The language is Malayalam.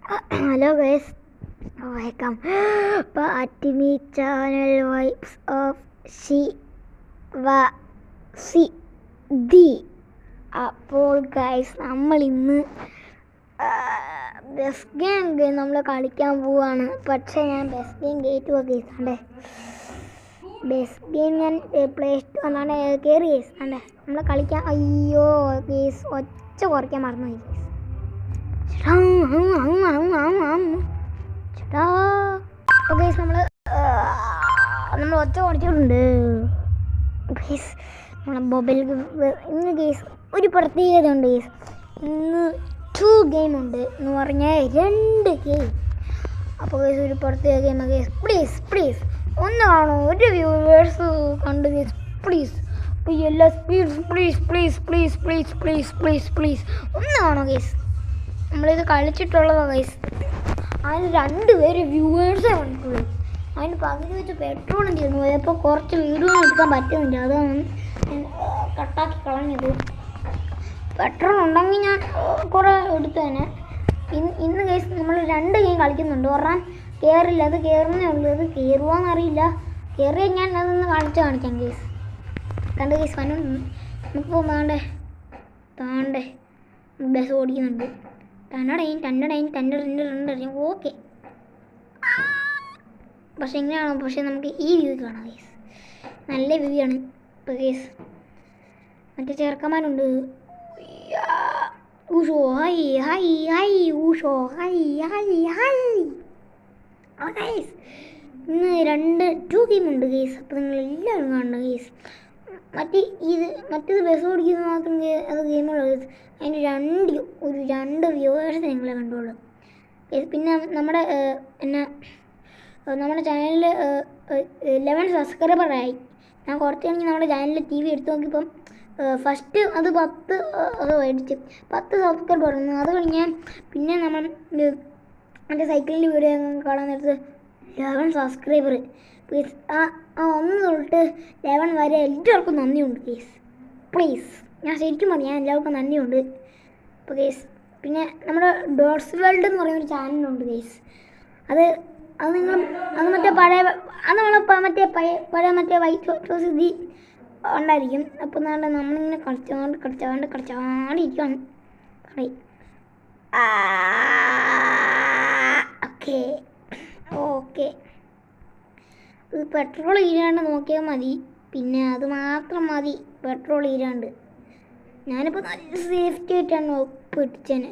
Hello guys, welcome back to my channel Vibes of Siddhi. അപ്പോൾ ഗൈസ് നമ്മൾ ഇന്ന് ബെസ്റ്റ് ഗെയിം നമ്മൾ കളിക്കാൻ പോവാണ്. പക്ഷേ ഞാൻ ബെസ്റ്റ് ഗെയിം കയറ്റുക ഗൈസ്. അണ്ടേ ബെസ്റ്റ് ഗെയിം ഞാൻ പ്ലേ സ്റ്റോർ എന്നാണ് കയറി ഗൈസ്. അണ്ടേ നമ്മൾ കളിക്കാൻ. അയ്യോ ഗൈസ്, ഒച്ച കുറയ്ക്കാൻ മറന്നു ഗൈസ്. നമ്മൾ ഒച്ച കുറച്ചിട്ടുണ്ട് ഗൈസ്. നമ്മളെ മൊബൈൽ ഇന്ന് ഗൈസ് ഒരു പ്രത്യേകത ഉണ്ട് ഗൈസ്. ഇന്ന് 2 ഗെയിമുണ്ട് എന്ന് പറഞ്ഞാൽ 2 ഗെയിം. അപ്പോൾ ഗൈസ് ഒരു പ്രത്യേക ഗെയിം ഗൈസ്. പ്ലീസ് ഒന്ന് കാണോ, ഒരു വ്യൂവേഴ്സ് കണ്ട് ഗൈസ്. പ്ലീസ് എല്ലാ പ്ലീസ് ഒന്ന് കാണോ ഗൈസ്. നമ്മളിത് കളിച്ചിട്ടുള്ളതാണ് ഗൈസ്. അതിന് 2 പേര് വ്യൂവേഴ്സേ കണ്ടിട്ടുള്ളൂ. അതിന് പകുതി വെച്ച് പെട്രോളും ചെയ്യുന്നു. അപ്പോൾ കുറച്ച് വീഡിയോ എടുക്കാൻ പറ്റുന്നില്ല, അതാണ് കട്ടാക്കി കളഞ്ഞത്. പെട്രോൾ ഉണ്ടെങ്കിൽ ഞാൻ കുറേ എടുത്തു തന്നെ. ഇന്ന് ഗൈസ് നമ്മൾ 2 ഗെയിം കളിക്കുന്നുണ്ട്. ഒരെണ്ണം കയറില്ല, അത് കയറുന്നേ ഉള്ളൂ. അത് കയറുവാന്നറിയില്ല. കയറിയാൽ ഞാൻ അതൊന്ന് കാണിക്കാം ഗൈസ്. കണ്ട് ഗൈസ് വന്നു. നമുക്കിപ്പോൾ താണ്ടേ ബസ് ഓടിക്കുന്നുണ്ട്. ഓക്കെ, പക്ഷെ എങ്ങനെയാണോ, പക്ഷെ നമുക്ക് ഈ വ്യൂ കാണാം ഗൈസ്. നല്ല വ്യൂ ആണ്. ഇപ്പോൾ ഗൈസ് മറ്റേ ചെറുക്കന്മാരുണ്ട്. ഊഷോ ഹായ് ഊഷോ ഹായ്. ഗൈസ് ഇന്ന് 2 ഗെയിമുണ്ട് ഗൈസ്. അപ്പോൾ നിങ്ങൾ എല്ലാവരും കാണണം ഗൈസ്. മറ്റേത് ബസ് ഓടിക്കുന്നത് മാത്രം അത് ഗെയിമുള്ളൂ ഗൈസ്. അതിന് 2 വ്യൂവേഴ്സ് നിങ്ങളെ കണ്ടുള്ളൂ. പിന്നെ നമ്മുടെ ചാനലിൽ 11 സബ്സ്ക്രൈബറായി. ഞാൻ കുറച്ചാണെങ്കിൽ നമ്മുടെ ചാനലിൽ TV എടുത്ത് നോക്കിയപ്പം ഫസ്റ്റ് അത് 10 മേടിച്ച് 10 സബ്സ്ക്രൈബർ വന്നു. അത് കഴിഞ്ഞ് പിന്നെ നമ്മൾ മറ്റേ സൈക്കിളിൻ്റെ വീഡിയോ കാണാൻ നേരത്ത് 11 സബ്സ്ക്രൈബർ. പ്ലീസ് ആ 1 തൊട്ട് 11 വരെ എല്ലാവർക്കും നന്ദിയുണ്ട് കേസ്. പ്ലീസ് ഞാൻ ശരിക്കും പറഞ്ഞു, ഞാൻ എല്ലാവർക്കും നന്ദിയുണ്ട്. അപ്പോൾ കേസ് പിന്നെ നമ്മുടെ ഡോട്ട്സ് വേൾഡ് എന്ന് പറയുന്നൊരു ചാനലുണ്ട് കേസ്. അത് മറ്റേ പഴയ വൈറ്റ് സിദ്ധി ഉണ്ടായിരിക്കും. അപ്പോൾ നമ്മളിങ്ങനെ കളിച്ചാണ്ടിരിക്കുകയാണ്. ഓക്കെ ഇത് പെട്രോൾ ഈരാണ്ട് നോക്കിയാൽ മതി. പിന്നെ അത് മാത്രം മതി, പെട്രോൾ ഈരാണ്ട്. ഞാനിപ്പോൾ നല്ല സേഫ്റ്റി ആയിട്ടാണ് പിടിച്ചേനെ.